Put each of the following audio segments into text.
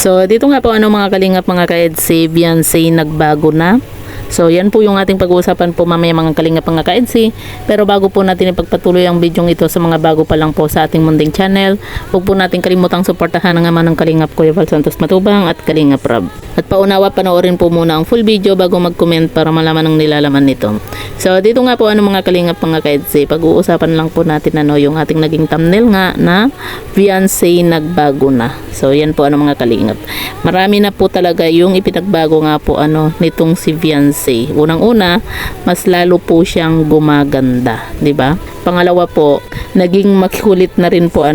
So, dito nga po mga kalingap mga ka-EDC, Beyonce nagbago na. So, yan po yung ating pag-uusapan po mamaya mga kalingap mga ka-EDC. Pero bago po natin ipagpatuloy ang video ito sa mga bago pa lang po sa ating munding channel, huwag po natin kalimutang suportahan ang ama ng Kalingap Kuya Val Santos Matubang at Kalingap Rob. At paunawa, panoorin po muna ang full video bago mag-comment para malaman ang nilalaman nito. So, dito nga po mga kalingap mga ka-EDC, pag-uusapan lang po natin yung ating naging thumbnail nga na Beyonce nagbago na. So, yan po mga kalingap. Marami na po talaga yung ipinagbago nga po nitong si Beyonce. Unang-una, mas lalo po siyang gumaganda, 'di ba? Pangalawa po, naging makulit na rin po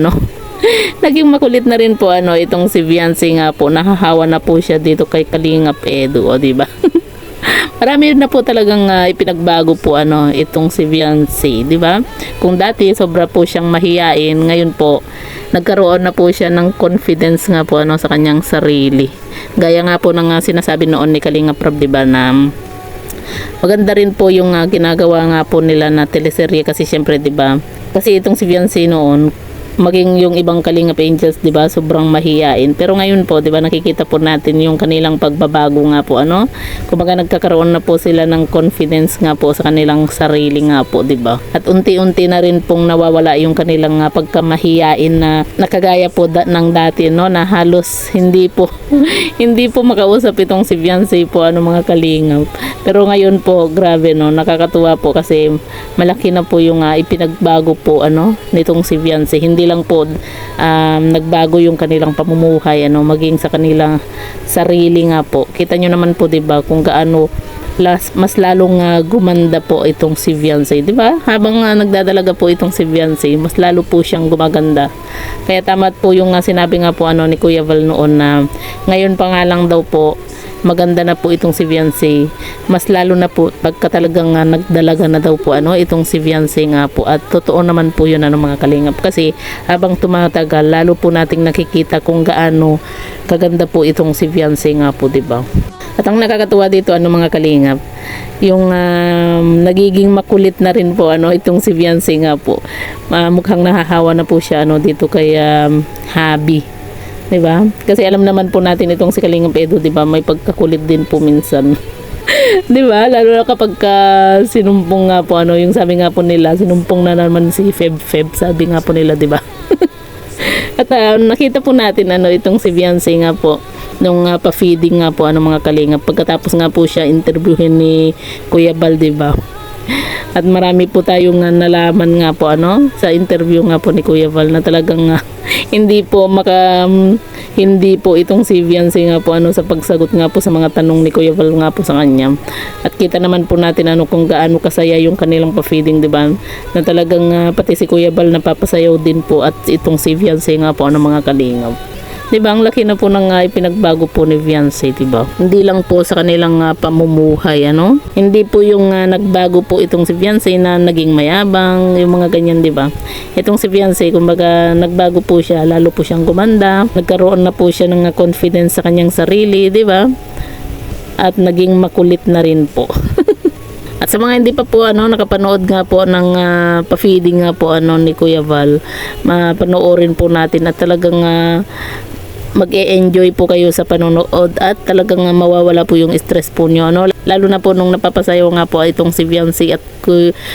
naging makulit na rin po itong si Beyonce nga po. Nahahawa na po siya dito kay Kalingap Edu, 'di ba? Marami na po talagang ipinagbago po itong si Beyonce, 'di ba? Kung dati sobra po siyang mahiyain, ngayon po nagkaroon na po siya ng confidence nga po sa kanyang sarili. Gaya nga po ng sinasabi noon ni Kalingap Rob, 'di ba, na maganda rin po yung ginagawa nga po nila na teleserye kasi syempre 'di ba? Kasi itong si Beyonce noon, maging yung ibang Kalingap Angels, 'di ba, sobrang mahiyain. Pero ngayon po, 'di ba, nakikita po natin yung kanilang pagbabago nga po Kumbaga nagkakaroon na po sila ng confidence nga po sa kanilang sarili nga po, 'di ba? At unti-unti na rin pong nawawala yung kanilang pagkamahiyain na nakagaya po ng dati na halos hindi po hindi po makausap itong si Beyonce po mga kalingap. Pero ngayon po, grabe nakakatuwa po kasi malaki na po yung ipinagbago po nitong si Beyonce. Hindi lang po nagbago yung kanilang pamumuhay maging sa kanilang sarili nga po. Kita nyo naman po, 'di ba, kung gaano mas lalong gumanda po itong si Beyonce, 'di ba? Habang nagdadalaga po itong si Beyonce, mas lalo po siyang gumaganda. Kaya tama po yung sinabi nga po ni Kuya Val noon na ngayon pa nga lang daw po maganda na po itong si Beyonce. Mas lalo na po pagka talagang nagdalaga na daw po itong si Beyonce nga po. At totoo naman po yun mga kalingap. Kasi habang tumatagal, lalo po nating nakikita kung gaano kaganda po itong si Beyonce nga po, 'di ba? At ang nakakatuwa dito mga kalingap, yung nagiging makulit na rin po itong si Beyonce nga po. Mukhang nahahawa na po siya dito kay Habi. 'Di ba? Kasi alam naman po natin itong si Kalingap Edu, 'di ba, may pagkakulit din po minsan. 'Di ba? Lalo na kapag sinumpong nga po yung sabi nga po nila, sinumpong na naman si Feb, sabi nga po nila, 'di ba? At nakita po natin itong si Beyonce nga po nung pa-feeding nga po mga kalingap. Pagkatapos nga po siya interviewin ni Kuya Val, 'di ba? At marami po tayong nalaman nga po sa interview nga po ni Kuya Val na talagang hindi po itong si Beyonce nga po sa pagsagot nga po sa mga tanong ni Kuya Val nga po sa kanya. At kita naman po natin kung gaano kasaya yung kanilang pa-feeding, 'di ba? Na talagang pati si Kuya Val napapasayaw din po at itong si Beyonce nga po mga kalingap. 'Di ba? Ang laki na po ng ipinagbago po ni Beyonce, 'di ba? Hindi lang po sa kanilang pamumuhay, Hindi po yung nagbago po itong si Beyonce na naging mayabang, yung mga ganyan, 'di ba? Itong si Beyonce, kumbaga nagbago po siya, lalo po siyang gumanda, nagkaroon na po siya ng confidence sa kanyang sarili, 'di ba? At naging makulit na rin po. At sa mga hindi pa po nakapanood nga po ng pa-feeding nga po ni Kuya Val, mapanoorin po natin at talagang mag-e-enjoy po kayo sa panonood at talagang mawawala po yung stress po nyo lalo na po nung napapasayaw nga po itong si Beyonce at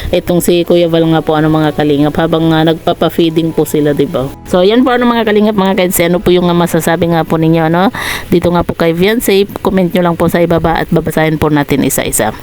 itong si Kuya Val nga po mga kalingap habang nagpapa-feeding po sila, 'di ba? So yan po mga kalingap mga ka-EDC, ano po yung masasabi nga po ninyo dito nga po kay Beyonce. Comment nyo lang po sa ibaba at babasahin po natin isa-isa.